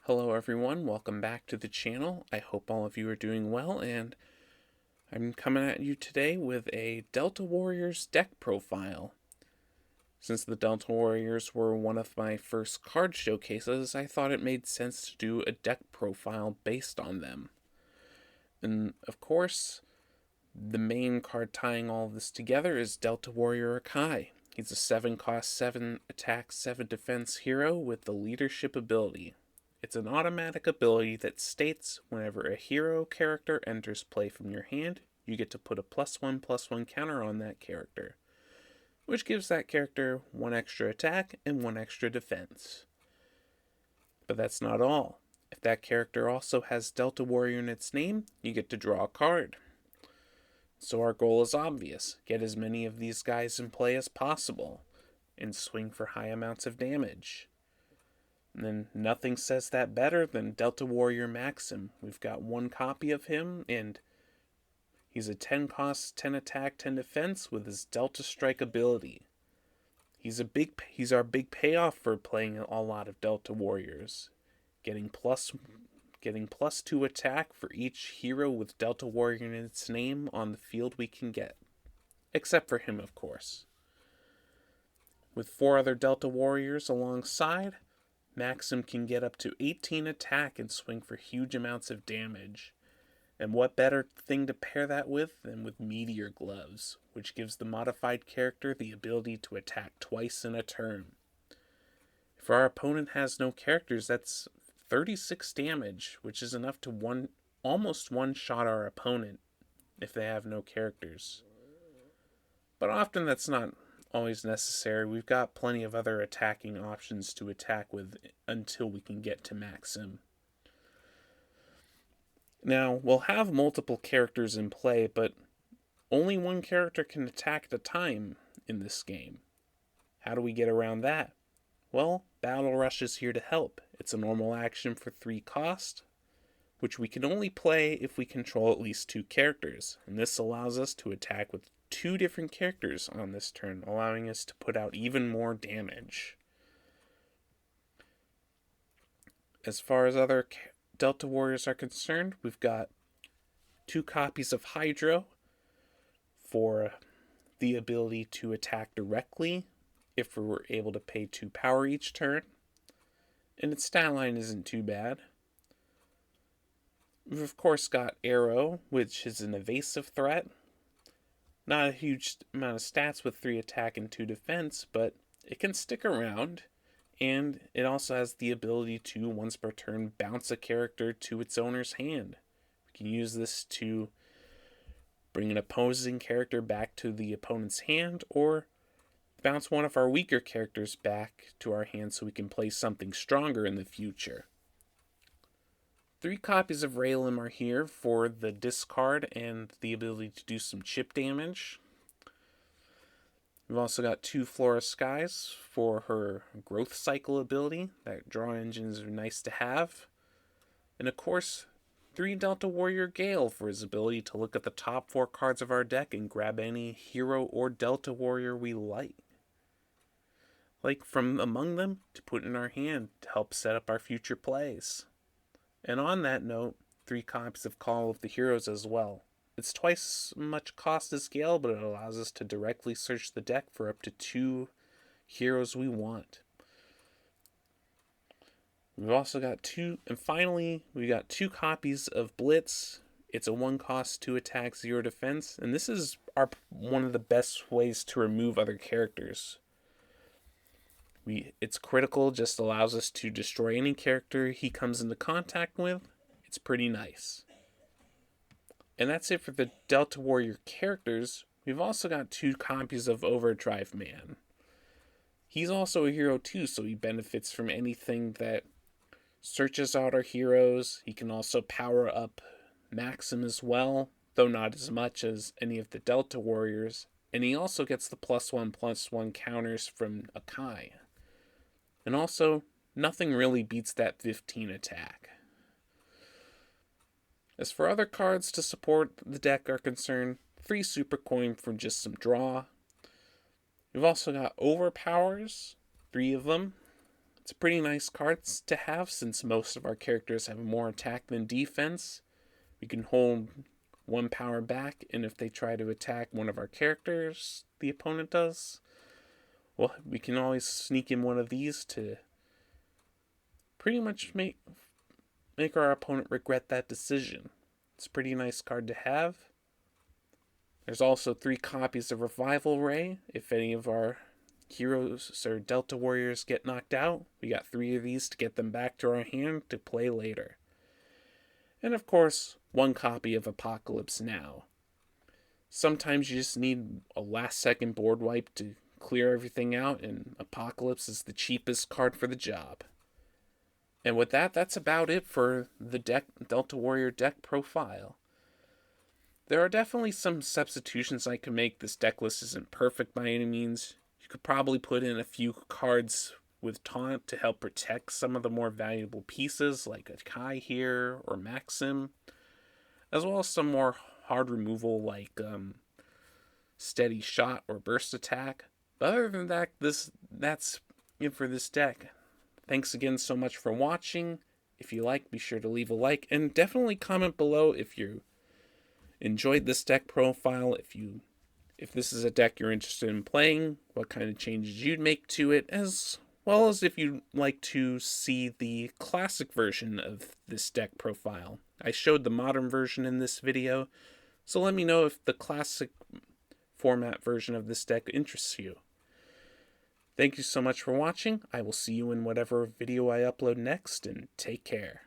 Hello everyone, welcome back to the channel. I hope all of you are doing well, and I'm coming at you today with a Delta Warriors deck profile. Since the Delta Warriors were one of my first card showcases, I thought it made sense to do a deck profile based on them. And of course, the main card tying all of this together is Delta Warrior Akai. He's a 7 cost, 7 attack, 7 defense hero with the leadership ability. It's an automatic ability that states whenever a hero character enters play from your hand, you get to put a +1/+1 counter on that character, which gives that character 1 extra attack and 1 extra defense. But that's not all. If that character also has Delta Warrior in its name, you get to draw a card. So our goal is obvious: get as many of these guys in play as possible, and swing for high amounts of damage. And then nothing says that better than Delta Warrior Maxim. We've got 1 copy of him, and he's a 10 cost, 10 attack, 10 defense with his Delta Strike ability. He's our big payoff for playing a lot of Delta Warriors. Getting +2 attack for each hero with Delta Warrior in its name on the field we can get. Except for him, of course. With 4 other Delta Warriors alongside, Maxim can get up to 18 attack and swing for huge amounts of damage. And what better thing to pair that with than with Meteor Gloves, which gives the modified character the ability to attack twice in a turn. If our opponent has no characters, that's 36 damage, which is enough to almost one-shot our opponent if they have no characters. But often that's not always necessary. We've got plenty of other attacking options to attack with until we can get to Maxim. Now, we'll have multiple characters in play, but only 1 character can attack at a time in this game. How do we get around that? Well, Battle Rush is here to help. It's a normal action for 3 cost, which we can only play if we control at least 2 characters, and this allows us to attack with 2 different characters on this turn, allowing us to put out even more damage. As far as other Delta Warriors are concerned, we've got 2 copies of Hydro for the ability to attack directly if we were able to pay 2 power each turn, and its stat line isn't too bad. We've of course got Arrow, which is an evasive threat. Not a huge amount of stats with 3 attack and 2 defense, but it can stick around, and it also has the ability to, once per turn, bounce a character to its owner's hand. We can use this to bring an opposing character back to the opponent's hand, or bounce one of our weaker characters back to our hand so we can play something stronger in the future. 3 copies of Raylim are here for the discard and the ability to do some chip damage. We've also got 2 Flora Skies for her growth cycle ability. That draw engines are nice to have. And of course, 3 Delta Warrior Gale for his ability to look at the top 4 cards of our deck and grab any hero or Delta Warrior we like from among them to put in our hand to help set up our future plays. And on that note, 3 copies of Call of the Heroes as well. It's twice as much cost as Gale, but it allows us to directly search the deck for up to 2 heroes we want. We've also got 2, and finally, we got 2 copies of Blitz. It's a 1 cost, 2 attack, 0 defense, and this is one of the best ways to remove other characters. It's critical, just allows us to destroy any character he comes into contact with. It's pretty nice. And that's it for the Delta Warrior characters. We've also got 2 copies of Overdrive Man. He's also a hero too, so he benefits from anything that searches out our heroes. He can also power up Maxim as well, though not as much as any of the Delta Warriors. And he also gets the +1/+1 counters from Akai. And also, nothing really beats that 15 attack. As for other cards to support the deck are concerned, 3 Super Coin for just some draw. We've also got Overpowers, 3 of them, It's a pretty nice card to have since most of our characters have more attack than defense. We can hold one power back, and if they try to attack one of our characters, the opponent does, well, we can always sneak in one of these to pretty much make our opponent regret that decision. It's a pretty nice card to have. There's also 3 copies of Revival Ray. If any of our heroes or Delta Warriors get knocked out, we got 3 of these to get them back to our hand to play later. And of course, 1 copy of Apocalypse Now. Sometimes you just need a last second board wipe to clear everything out, and Apocalypse is the cheapest card for the job. And with that, that's about it for the Delta Warrior deck profile. There are definitely some substitutions I can make. This deck list isn't perfect by any means. You could probably put in a few cards with Taunt to help protect some of the more valuable pieces, like a Kai here or Maxim, as well as some more hard removal like Steady Shot or Burst Attack. But other than that, that's it for this deck. Thanks again so much for watching. If you like, be sure to leave a like, and definitely comment below if you enjoyed this deck profile, if this is a deck you're interested in playing, what kind of changes you'd make to it, as well as if you'd like to see the classic version of this deck profile. I showed the modern version in this video, so let me know if the classic format version of this deck interests you. Thank you so much for watching. I will see you in whatever video I upload next, and take care.